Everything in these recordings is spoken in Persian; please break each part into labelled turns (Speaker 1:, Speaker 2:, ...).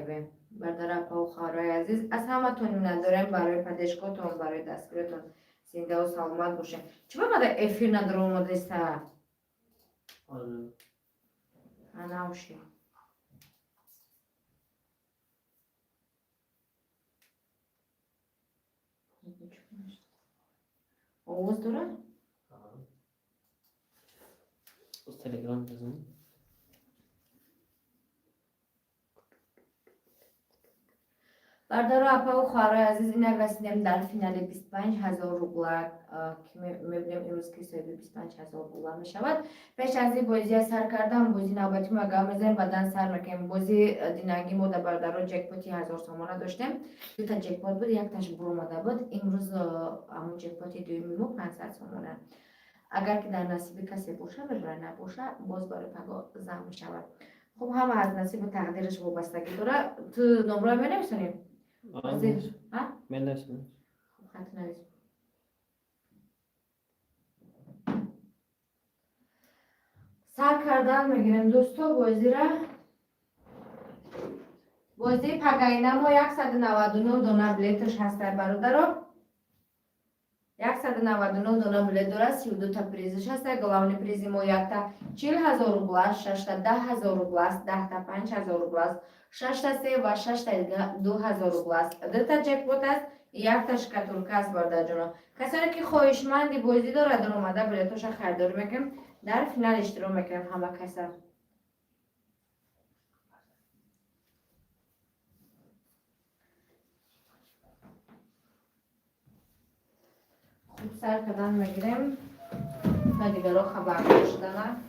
Speaker 1: میشویم. برادر اپا و خواهرای عزیز، از همتون منت دارم برای پدیشگاهتون، برای دستگیرتون زنده و سلامت باشه. چرا بعد افیر نداره اومده است؟ نوشی آواز داره؟
Speaker 2: از تلگرام بزنی؟
Speaker 1: برادر اپا و خواهرای عزیز، این رسیدیم در فینال 25,000 روبل که میبینیم امروز که سوی 25,000 روبل میشود. پیش از این بازی سر کردم، بازی نوبتی ما گام میزنیم بعدن سر میکنیم. بازی دینگی ما در برادر جکپوتی 1000 سامانه داشتیم. دو تا جکپوت بود، یک تاش برو اومده بود. امروز همون جکپوتی دومی ما 500 سامانه. اگر که در نصیب کسی باشه ببره، نباشه باز برای پگا زم میشود. خب همه از نصیب و تقدیرش وابستگی داره. تو نمره بنویسونیم.
Speaker 2: من نشنم.
Speaker 1: خط نویس. سر کردن میگیریم دوستا بازی را. بازی پگاینه ما 199 دونه بلیتش هست در برادر. 199 دونه بلیت داره، 32 تا پریزش هست. گلوانی پریزی ما یک تا 40,000 روبل است، 6 تا 10,000 روبل است، 10 تا 5,000 روبل است، 6 تا 3 و 6 تا 2,000 روبل است. دو تا جکپوت است، یک تا شکاتولکه است برادر جان. کسانی که خواهشمند بازی داره در اومده بلیتش خریداری میکنیم، در فینال اشتراک میکنیم همه کسا. خوب سر کردن میگیریم تا دیگر رو خبر داشتن.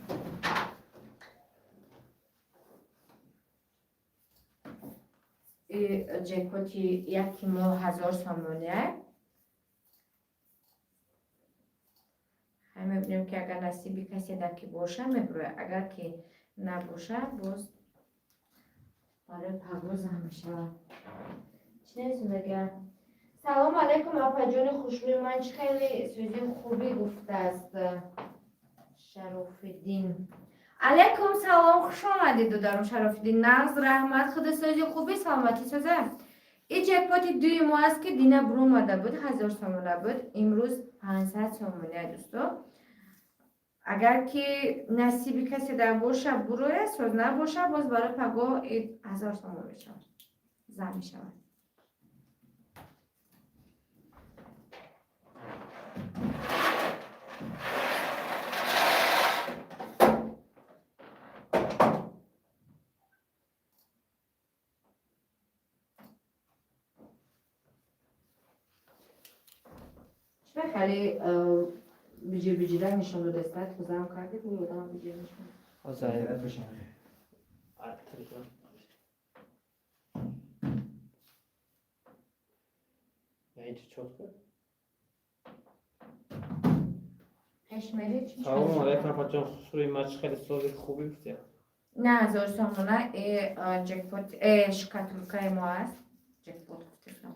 Speaker 1: جکپوتی یکی ما 1000 سامانه. همه میبینیم که اگر نصیبی کسی دکی باشه میبره، اگر که نباشه باز برای پروز هم میشه. چی نیست بگم؟ سلام علیکم اپا جان خوشبوی، من خیلی سوزی خوبی گفته است شرف الدین. علیکم سلام، خوش آمدید دادارم شرف الدین. نغز رحمت خدا سوزی خوبی سلامتی سوزه. این جکپوت دوی ما است که دینه برو اومده بود 1000 سامانه بود، امروز 500 سامانه دوستا. اگر که نصیبی کسی در باشه بروی سوز نباشه باز برای پگاه 1000 سامانه میشه زن میشه. خیلی بیجی رنگ نشون داده است. خودم کردی که بودم بیجی نشون.
Speaker 2: ظاهرت بشه. تلگرام. یعنی چی چوب کرد؟
Speaker 1: هشمری چی؟
Speaker 2: سلام علیکم اپا جان خوشبوی، مچ خیلی سوزی خوبی گفتی.
Speaker 1: نه 1000 سامانه جکپوت شکاتولکه ما است. جکپوت گفتی شما.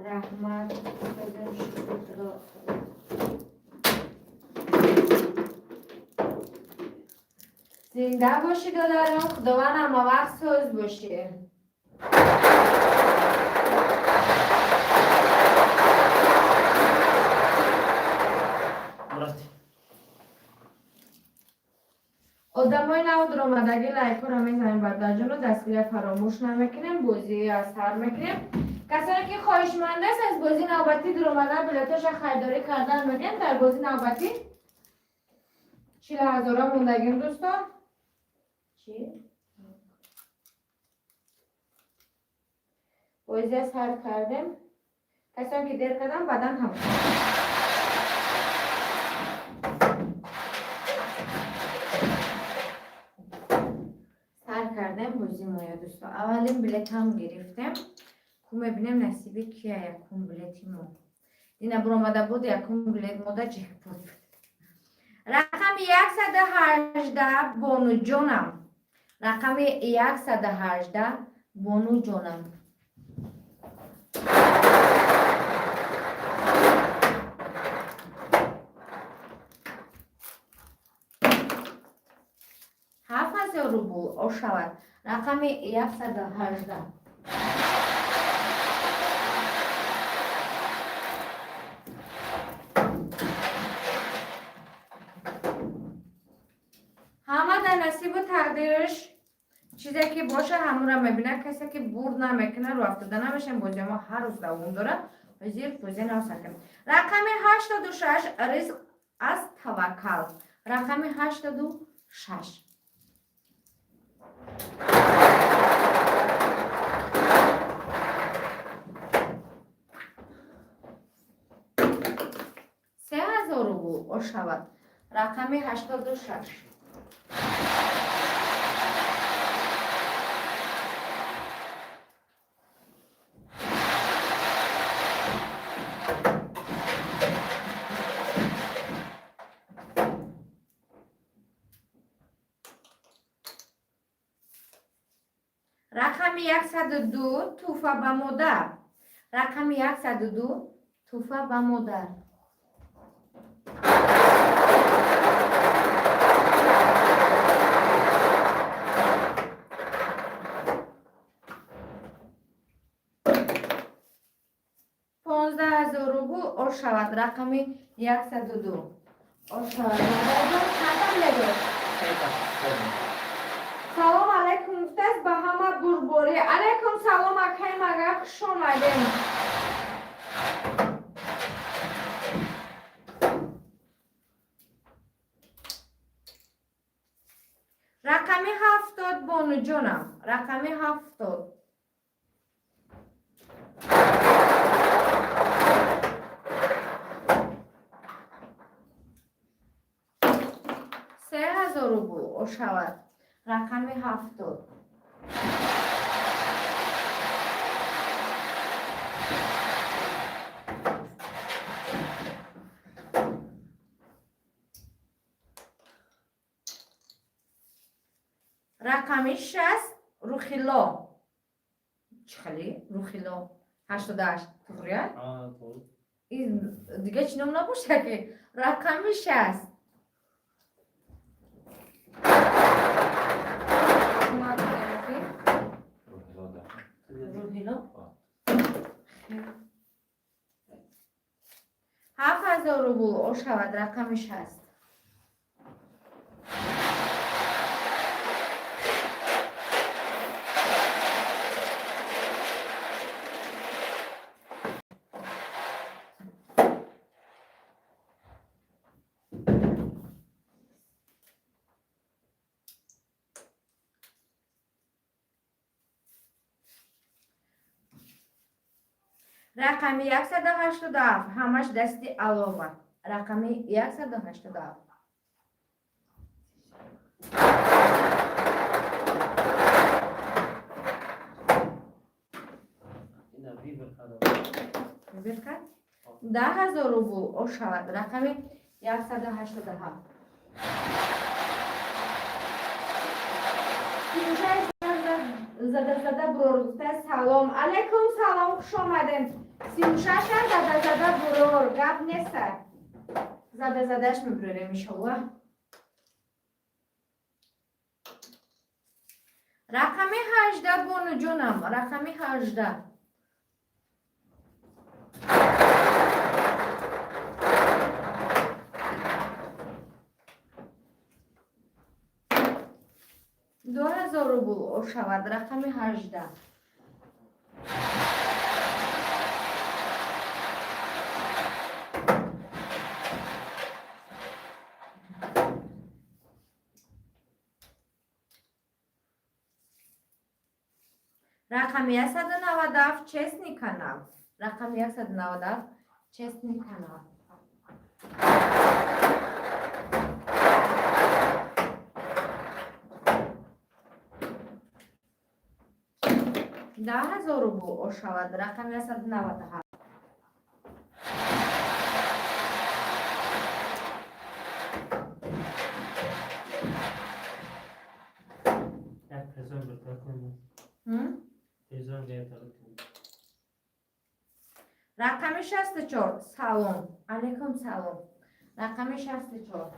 Speaker 1: رحمت زنده باشی دادارم، خداوند همه وقت سوز باشی. آدمای نو در آمدگی لایک رو میزنیم برادر جان، دستگیر فراموش نمیکنیم، بازی از سر میکنیم. کسانی که خواهشمند است از بازی نوبتی در اومدن بلیتاش خریداری کردن میگن در بازی نوبتی 40,000 موندگیم دوستان. چی؟ بازی از سر کردیم. کسانی که دیر کردن بعدا هم سر کردیم بازی مویا دوستان. اولین بلیت هم گرفتیم. کو میبینیم نصیبی کیه یکم بلیتی ما. دینا برآمده بود یکم بلیت ما در جکپوت بود. رقم 118 بانو جانم. رقم 118 بانو جانم. рубл ошавад рақами 118. ҳама дар насибу тақдираш чизе ки боша ҳамонро мебинад. касе ки бурд намекунад рӯ афтода намешем. бозӣ ма ҳар рӯз давом дорад. ҳозир тӯзе навсакам. рақами 86 ризқ аз таваккал. рақами 86 3000 рубл ошавад рақами 86. рақами 102 туҳфа ба модар. рақами 102 туҳфа ба модар. рубл ошавад рақами 102 ошавад. салом алайкум гуфтааст ба ҳама бурборӣ. алайкум салом акай мага хуш омадем. рақами 70 бонуҷонам. рақами 70 3000 рубл ошавад рақами 70. рақами 60 рухило. чихали рухило 88 туғрия. дига чӣ ном набоша ки рақами 60. ҳафт рубл ошавад рақами 60. рақами 187 ҳамаш дасти алова. рақами 187. биркад 10000 рубл ошавад рақами 187. зада бурор гуфта салом алайкум салом хуш омадем. 36 зада бурор гап неста. задаш мебурем иншаллоҳ. рақами 18 бонуҷонам. рақами 18. $2000 рубл ошавад рақами 18. рақами 197 честный канал. рақами 197 честный канал. $10,000 рубл ошавад рақами 197. рақами 64 салом алайкум салом. рақами 64.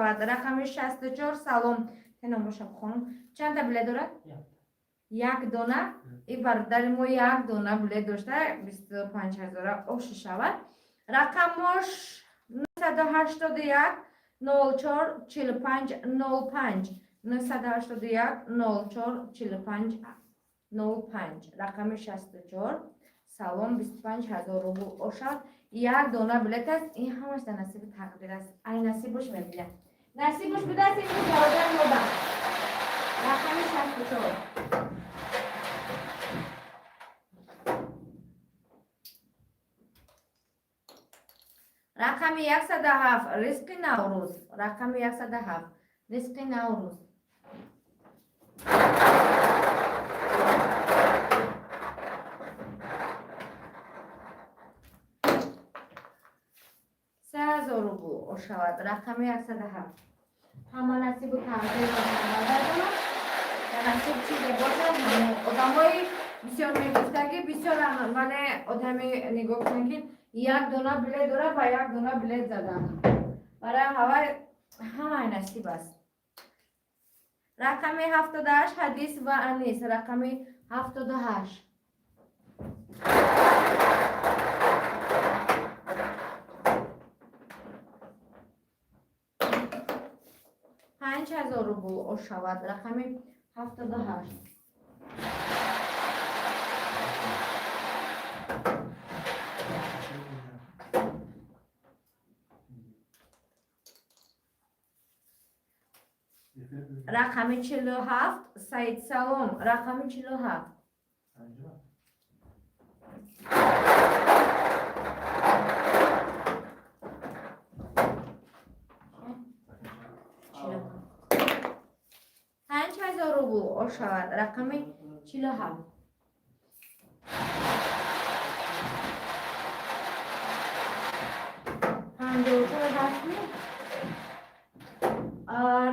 Speaker 1: شود. رقم 64 سلام تنم باشم خانم. چند تا بلیط دارد؟ یک دانه. این برادر ما یک دانه بلیط داشته 25,000 آش شود. رقمش 981 04 45 05 981 04 45 05 رقم 64 سلام 25,000 روبل ошад. یک دانه بلیط است. این همش در نصیب تقدیر است. ای نصیبش میبینه. نصیبش بوده است این برادر ما با رقم 64 رقم 107 رزق نوروز. رقم 107 رزق نوروز. روبل شود. رقم 107 همه نصیب و تقدیر را نصیب چیزی باشد. آدمای بسیار میگفته که بسیار ولی آدمی نگاه کنید که یک دانه بلیط داره و یک دانه بلیط زدم برای همه نصیب است. رقم 78 حدیث و انیس. رقم 78 5,000 روبل شود. رقم 78 رقم 47 سعید سلام. رقم 47 5,000 روبل شود. رقم 47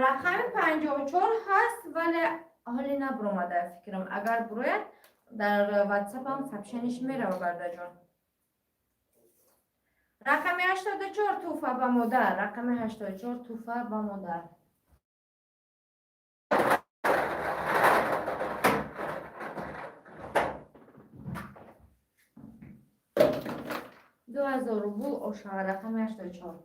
Speaker 1: رقم 54 هست ولی حالی نبرومده فکرم. اگر بروید در واتساپ هم سپشنش میره برده جان. رقم 84 توفه به مادر. رقم 84 توفه به مادر. دو 2000 روبل شود. رقم 84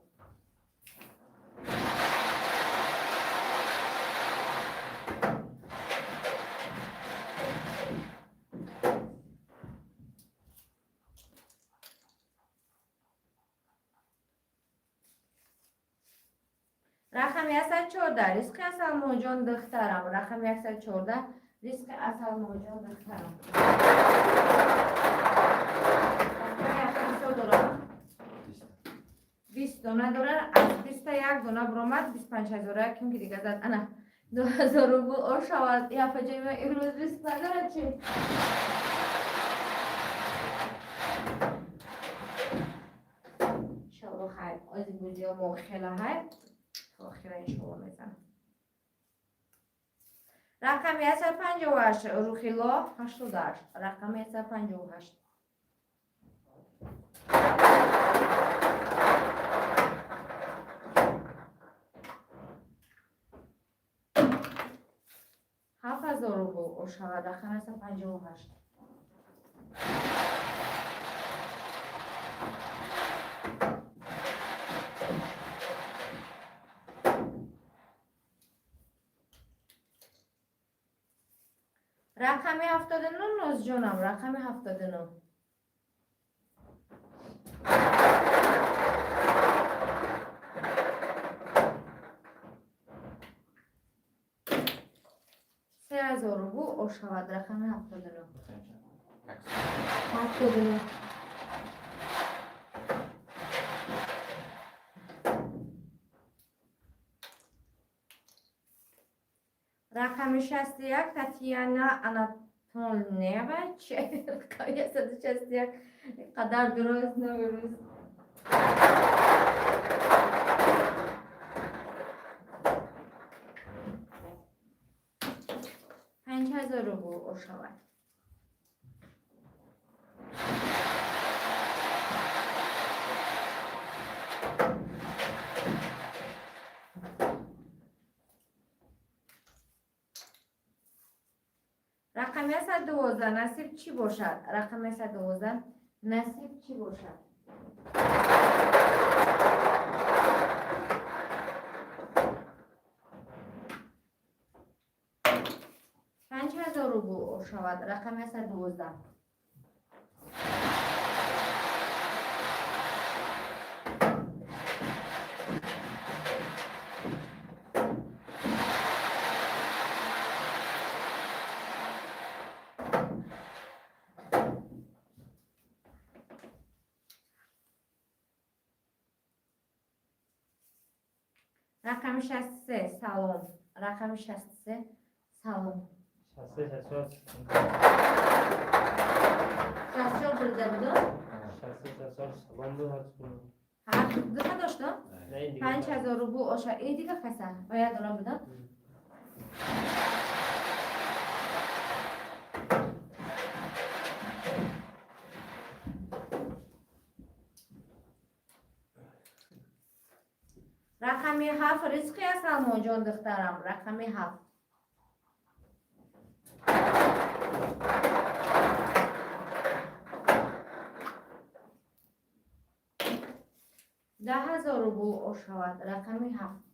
Speaker 1: رقم 114 رزق اصل موجان دخترم. رقم 114 رزق اصل موجان دخترم. رقم 20 دانه دارن. از 20 یک دانه برآمد 25,000 کم که دیگه زد. انا 2000 روبل شود. یا فجای من امروز رزق نداره چی؟ انشالله خیر. از این ویدیو ما خیلی های تا آخر انشالله میزنم. رقم 158 روخیلا 88. رقم 158 7,000 روبل شود. رقم 158 رقم 79 ناز جانم. رقم 79 3,000 روبل شود. رقم 79 79 رقم 61 تاتیانا آناتولنیویچ. رقم 161 قدر درست نمی‌روز. پنج 5,000 روبل شود. رقم 112 نصیب چی باشد؟ رقم 112 نصیب چی باشد؟ پنج هزار روبل شود. رقم 112 رقم 63 سلام. رقم 63 سلام.
Speaker 2: 64
Speaker 1: 64 بوده بودم؟
Speaker 2: 64 سلام بود هست کنم.
Speaker 1: ها دوتا داشتم؟
Speaker 2: نه این دیگه
Speaker 1: 5000 روبل آشا ای دیگه کسا باید دارم بدم. رقم 7 رزقی هستم جان دخترم. رقم 7 10,000 روبل شود. رقم 7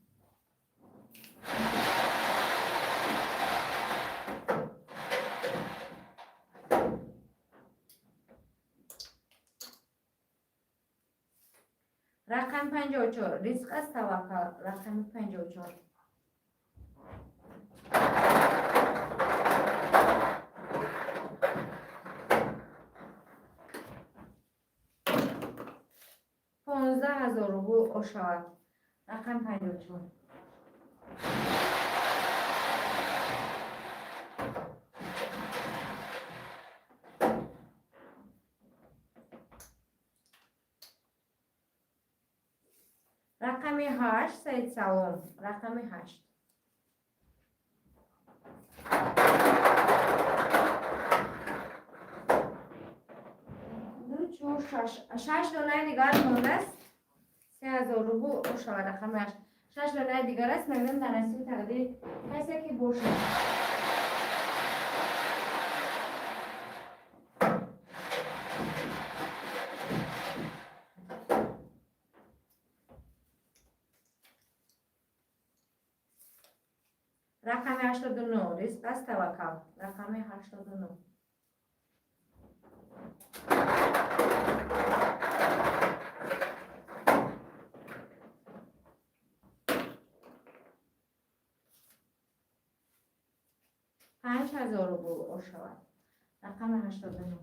Speaker 1: رقم 54 رزق است توکل. رقم 54 15,000 روبل شود. رقم 54 رقم 8 سید سلام. رقم 8 دو چهار شش دانه دیگر مونده است. 3,000 روبل شود. رقم 8 6 دانه دیگر است. می‌بینم در نصیب تقدیر کسی که باشه. رقم 89 رزق است توکل. رقم 89 5,000 روبل شود. رقم 89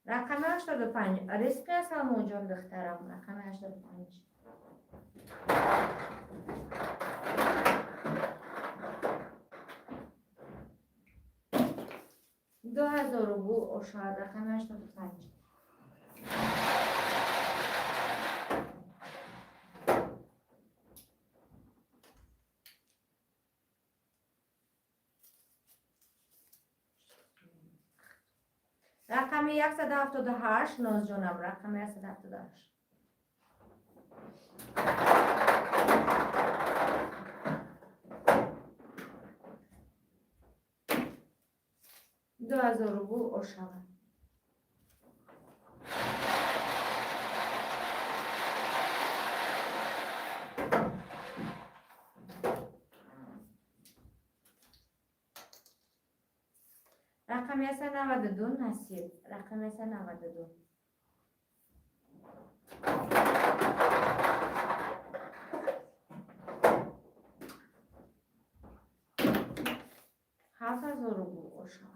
Speaker 1: رقم 85 رزق است جان دخترم. رقم 85 2,000 روبل شود. رقم 85 رقم 178 ناز جانم. رقم 178 2,000 روبل شود. رقم 192 نصیب. رقم 192 7,000 روبل شود.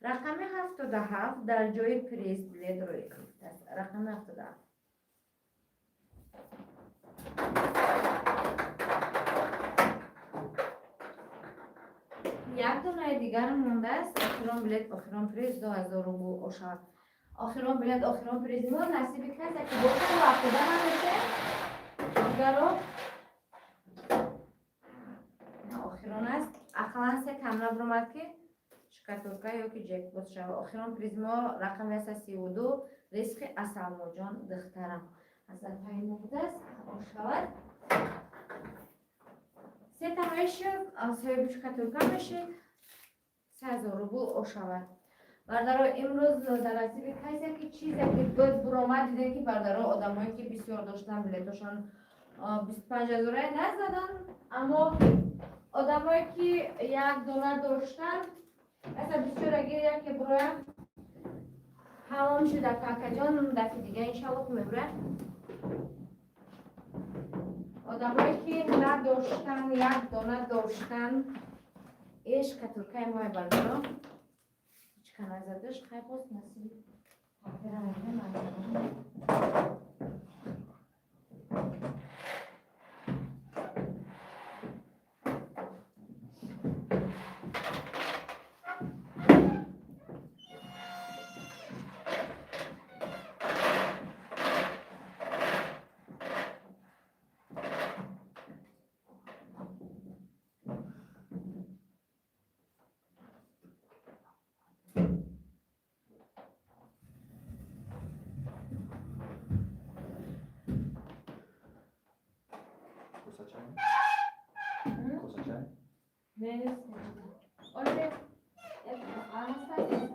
Speaker 1: رقم 77 در جای پریز بلید روی کلیک است. رقم 77 یک دونه دیگر مونده است. آخران بلید آخران پریز 2,000 روبل شود. آخران بلید آخران پریز ما نصیب کسی که باشه وقت کده همیشه دیگرو آخران است اقلا سه کمنا برمد که شکاتورکا یا که جک باز شد آخران پریزما رقم است 32 ریسک اصل موجان دخترم از پایین نقطه است شود سه تمایش صاحب شکاتورکا میشه 3000 روبل شود بردارو امروز در رسیب کسی که چیزی که بود برآمد دیدن که بردارو آدمایی که بسیار داشتن بلیتاشان 25000 نزدن اما آدمایی که یک دلار داشتن اصلا بسیار اگر یک برای تمام شده کاکا جان دفعه دیگه انشالله که میبره آدمایی که نداشتن یک دانه داشتن ایش کترکای مای بردارو چکن ازدش خیلی باز نصیب
Speaker 3: Cosa c'è?
Speaker 1: Mm?
Speaker 3: Cosa c'è?
Speaker 1: Neresi? Orada anastasya.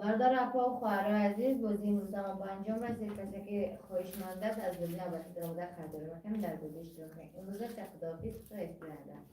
Speaker 1: برادر اپا و خواهر عزیز بازی امروز تمام با انجام رسید. کسی که خواهش مانده است از بازی نباشید. در مورد خطر و کمی در بازی اشتراک کنید. امروز خداحافظ تا استراحت.